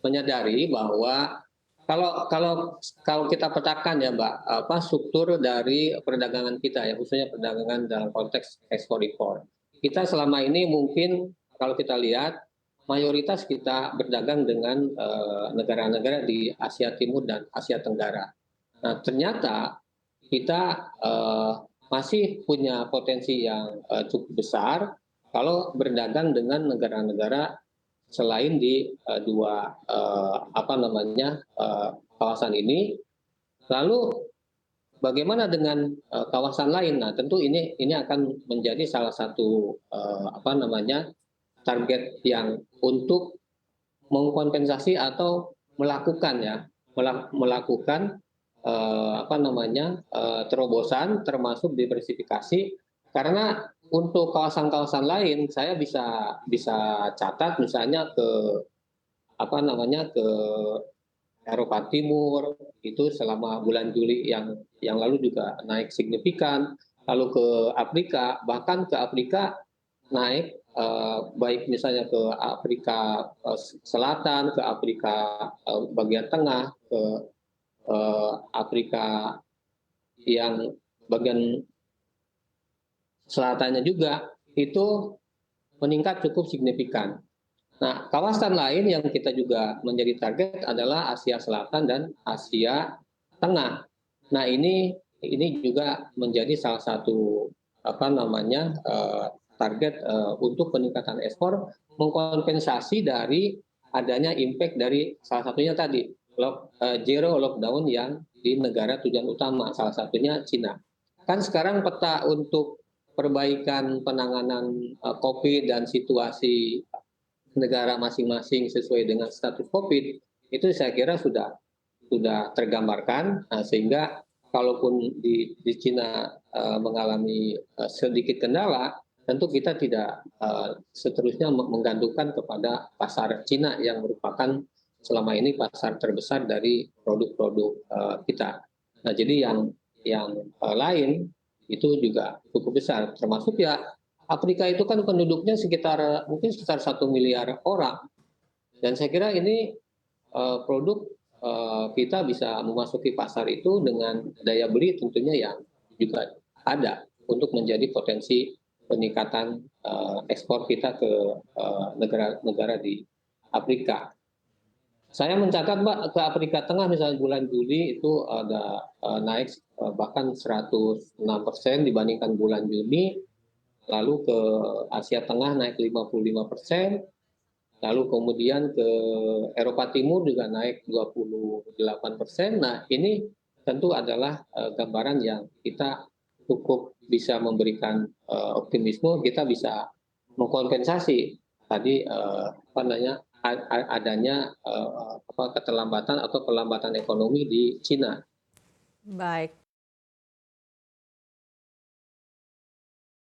menyadari bahwa kalau kita petakan ya Mbak, struktur dari perdagangan kita ya, khususnya perdagangan dalam konteks ekspor impor. Kita selama ini mungkin kalau kita lihat mayoritas kita berdagang dengan negara-negara di Asia Timur dan Asia Tenggara. Nah, ternyata kita masih punya potensi yang cukup besar kalau berdagang dengan negara-negara selain di dua kawasan ini. Lalu bagaimana dengan kawasan lain? Nah, tentu ini akan menjadi salah satu target yang untuk mengkompensasi atau melakukan terobosan termasuk diversifikasi, karena untuk kawasan-kawasan lain saya bisa catat misalnya ke Eropa Timur itu selama bulan Juli yang lalu juga naik signifikan, lalu ke Afrika, bahkan ke Afrika naik, baik misalnya ke Afrika Selatan, ke Afrika bagian tengah, ke Afrika yang bagian selatannya juga itu meningkat cukup signifikan. Nah, kawasan lain yang kita juga menjadi target adalah Asia Selatan dan Asia Tengah. Nah, ini juga menjadi salah satu target untuk peningkatan ekspor, mengkompensasi dari adanya impact dari salah satunya tadi zero lockdown yang di negara tujuan utama, salah satunya Cina. Kan sekarang peta untuk perbaikan penanganan COVID dan situasi negara masing-masing sesuai dengan status COVID itu saya kira sudah tergambarkan, sehingga kalaupun di Cina mengalami sedikit kendala, tentu kita tidak seterusnya menggantungkan kepada pasar Cina yang merupakan selama ini pasar terbesar dari produk-produk kita. Nah, jadi yang lain itu juga cukup besar, termasuk ya Afrika itu kan penduduknya mungkin sekitar 1 miliar orang, dan saya kira ini produk kita bisa memasuki pasar itu dengan daya beli tentunya yang juga ada untuk menjadi potensi peningkatan ekspor kita ke negara-negara di Afrika. Saya mencatat Mbak, ke Afrika Tengah misalnya bulan Juli itu ada naik bahkan 106% dibandingkan bulan Juni, lalu ke Asia Tengah naik 55%, lalu kemudian ke Eropa Timur juga naik 28%. Nah, ini tentu adalah gambaran yang kita cukup bisa memberikan optimisme, kita bisa mengkompensasi tadi adanya keterlambatan atau pelambatan ekonomi di Cina. Baik.